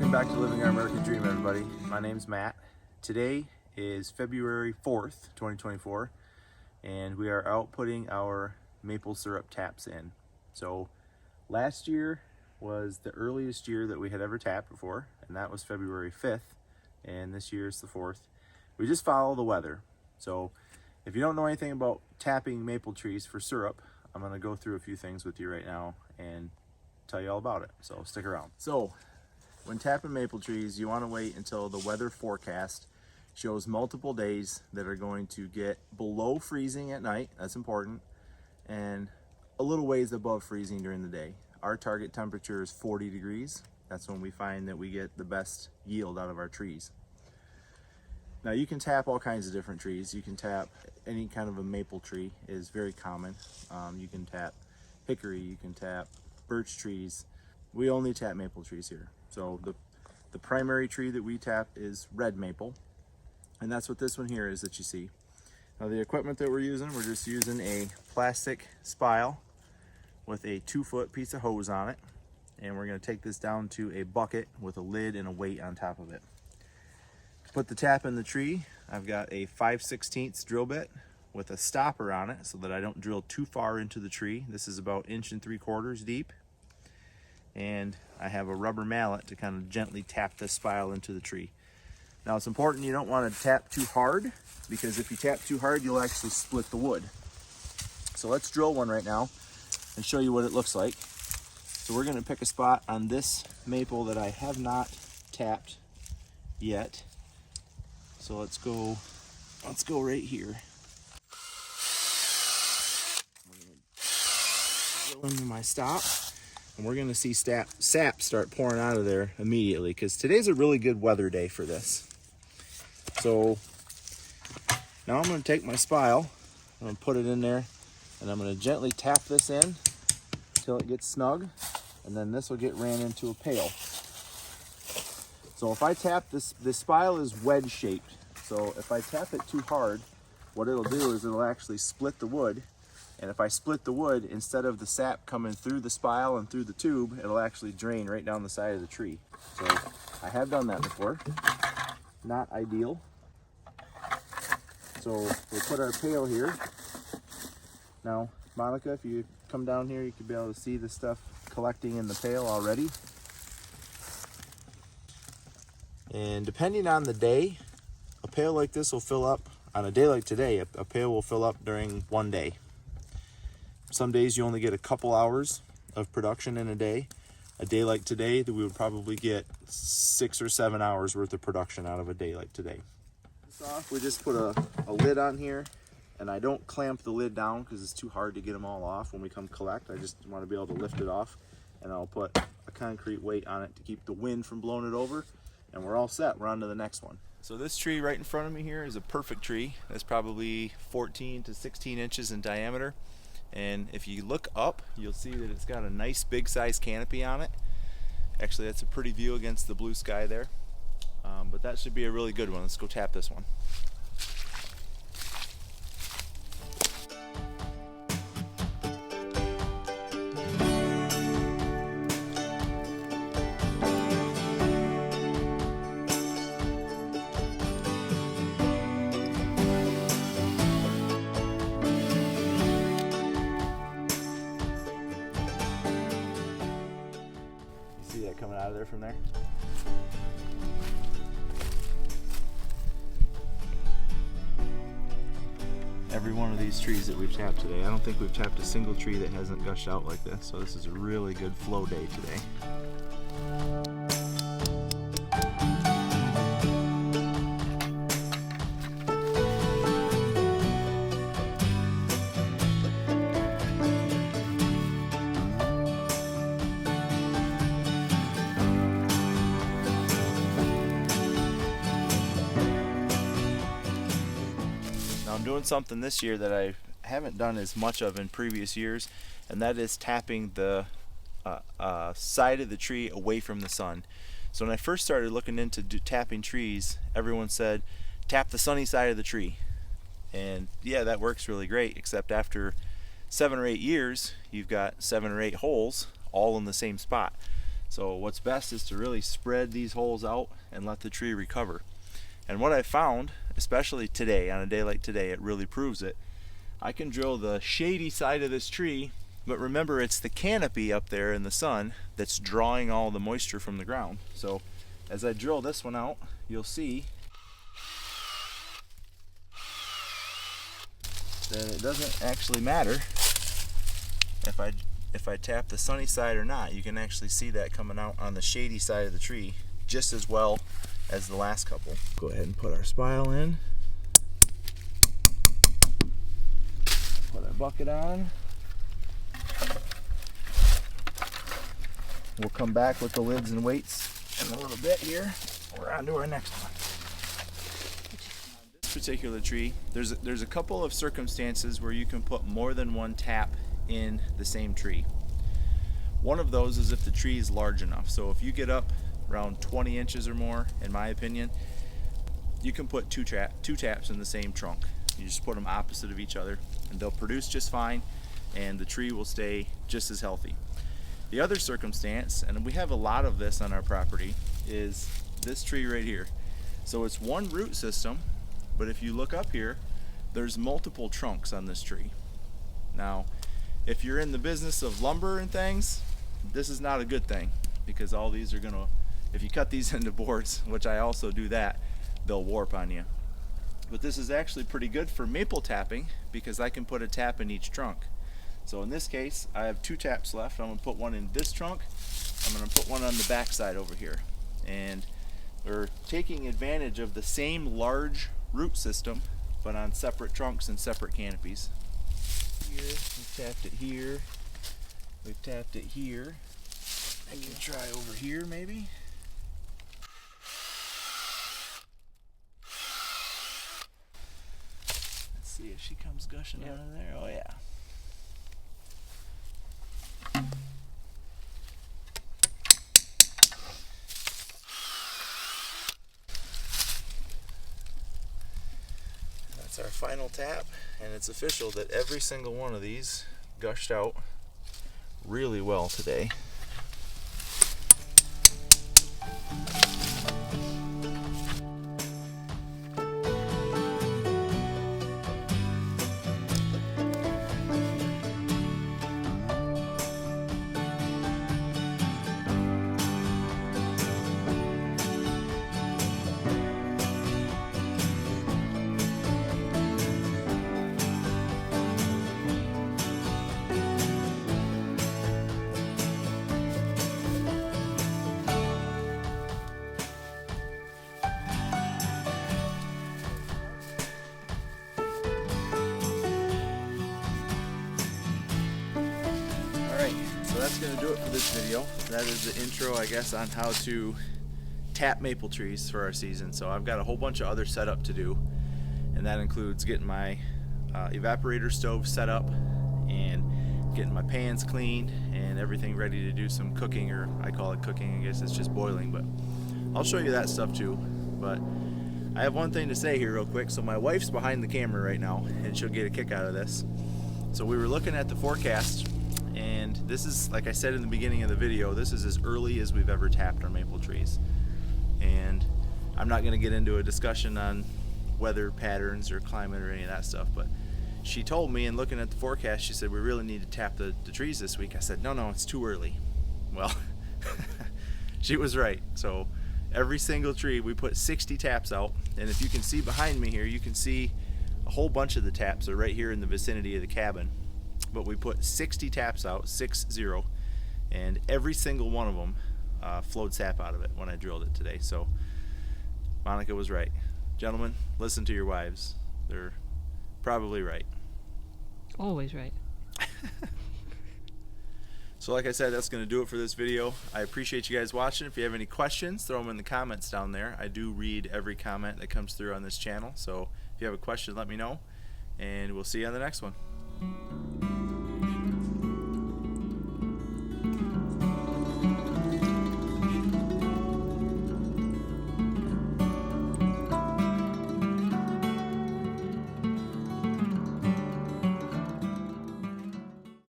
Welcome back to Living Our American Dream, everybody. My name's Matt. Today is February 4th, 2024, and we are out putting our maple syrup taps in. So last year was the earliest year that we had ever tapped before, and that was February 5th, and this year is the 4th. We just follow the weather. So if you don't know anything about tapping maple trees for syrup, I'm going to go through a few things with you right now and tell you all about it. So stick around. So when tapping maple trees, you want to wait until the weather forecast shows multiple days that are going to get below freezing at night. That's important. And a little ways above freezing during the day. Our target temperature is 40 degrees. That's when we find that we get the best yield out of our trees. Now you can tap all kinds of different trees. You can tap any kind of a maple tree is very common. You can tap hickory, you can tap birch trees. We only tap maple trees here. So the primary tree that we tap is red maple, and that's what this one here is that you see. Now the equipment that we're just using a plastic spile with a 2-foot piece of hose on it, and we're going to take this down to a bucket with a lid and a weight on top of it. To put the tap in the tree, I've got a 5/16 drill bit with a stopper on it so that I don't drill too far into the tree. This is about 1 3/4 deep. And I have a rubber mallet to kind of gently tap this spile into the tree. Now it's important you don't want to tap too hard, because if you tap too hard, you'll actually split the wood. So let's drill one right now and show you what it looks like. So we're going to pick a spot on this maple that I have not tapped yet. So let's go right here. I'm going to drill into my stop. And we're going to see sap start pouring out of there immediately, because today's a really good weather day for this. So now I'm going to take my spile, I'm going to put it in there, and I'm going to gently tap this in until it gets snug, and then this will get ran into a pail. So if I tap this spile is wedge shaped. So if I tap it too hard, what it'll do is it'll actually split the wood. And if I split the wood, instead of the sap coming through the spile and through the tube, it'll actually drain right down the side of the tree. So I have done that before. Not ideal. So we'll put our pail here. Now, Monica, if you come down here, you can be able to see the stuff collecting in the pail already. And depending on the day, a pail like this will fill up. On a day like today, a pail will fill up during one day. Some days you only get a couple hours of production in a day. A day like today, that we would probably get 6 or 7 hours worth of production out of a day like today. We just put a lid on here, and I don't clamp the lid down because it's too hard to get them all off when we come collect. I just want to be able to lift it off, and I'll put a concrete weight on it to keep the wind from blowing it over, and we're all set. We're on to the next one. So this tree right in front of me here is a perfect tree. It's probably 14 to 16 inches in diameter. And if you look up, you'll see that it's got a nice big size canopy on it. Actually, that's a pretty view against the blue sky there. But that should be a really good one. Let's go tap this one. See that coming out of there from there? Every one of these trees that we've tapped today, I don't think we've tapped a single tree that hasn't gushed out like this. So this is a really good flow day today. I'm doing something this year that I haven't done as much of in previous years, and that is tapping the side of the tree away from the sun. So when I first started looking into tapping trees, everyone said tap the sunny side of the tree, and yeah, that works really great, except after 7 or 8 years you've got 7 or 8 holes all in the same spot. So what's best is to really spread these holes out and let the tree recover. And what I found, especially today, on a day like today, it really proves it. I can drill the shady side of this tree, but remember, it's the canopy up there in the sun that's drawing all the moisture from the ground. So as I drill this one out, you'll see that it doesn't actually matter if I tap the sunny side or not. You can actually see that coming out on the shady side of the tree just as well as the last couple. Go ahead and put our spile in. Put our bucket on. We'll come back with the lids and weights in a little bit here. We're on to our next one. On this particular tree, there's a couple of circumstances where you can put more than one tap in the same tree. One of those is if the tree is large enough. So if you get up around 20 inches or more, in my opinion, you can put two taps in the same trunk. You just put them opposite of each other and they'll produce just fine, and the tree will stay just as healthy. The other circumstance, and we have a lot of this on our property, is this tree right here. So it's one root system, but if you look up here, there's multiple trunks on this tree. Now, if you're in the business of lumber and things, this is not a good thing, because all these are gonna, if you cut these into boards, which I also do that, they'll warp on you. But this is actually pretty good for maple tapping, because I can put a tap in each trunk. So in this case, I have two taps left. I'm gonna put one in this trunk. I'm gonna put one on the back side over here. And we're taking advantage of the same large root system, but on separate trunks and separate canopies. Here, we've tapped it here. We've tapped it here. I can try over here maybe. Let's see if she comes gushing out of there. Oh yeah. That's our final tap, and it's official that every single one of these gushed out really well today. So that's going to do it for this video. That is the intro, I guess, on how to tap maple trees for our season. So I've got a whole bunch of other setup to do, and that includes getting my evaporator stove set up and getting my pans cleaned and everything ready to do some cooking, or I call it cooking, I guess it's just boiling, but I'll show you that stuff too. But I have one thing to say here real quick. So my wife's behind the camera right now, and she'll get a kick out of this. So we were looking at the forecast, and this is, like I said in the beginning of the video, this is as early as we've ever tapped our maple trees. And I'm not going to get into a discussion on weather patterns or climate or any of that stuff, but she told me, and looking at the forecast, she said we really need to tap the trees this week. I said no, it's too early. Well, she was right. So every single tree we put 60 taps out, and if you can see behind me here, you can see a whole bunch of the taps are right here in the vicinity of the cabin. But we put 60 taps out, 6-0, and every single one of them flowed sap out of it when I drilled it today. So Monica was right. Gentlemen, listen to your wives. They're probably right. Always right. So like I said, that's going to do it for this video. I appreciate you guys watching. If you have any questions, throw them in the comments down there. I do read every comment that comes through on this channel. So if you have a question, let me know, and we'll see you on the next one.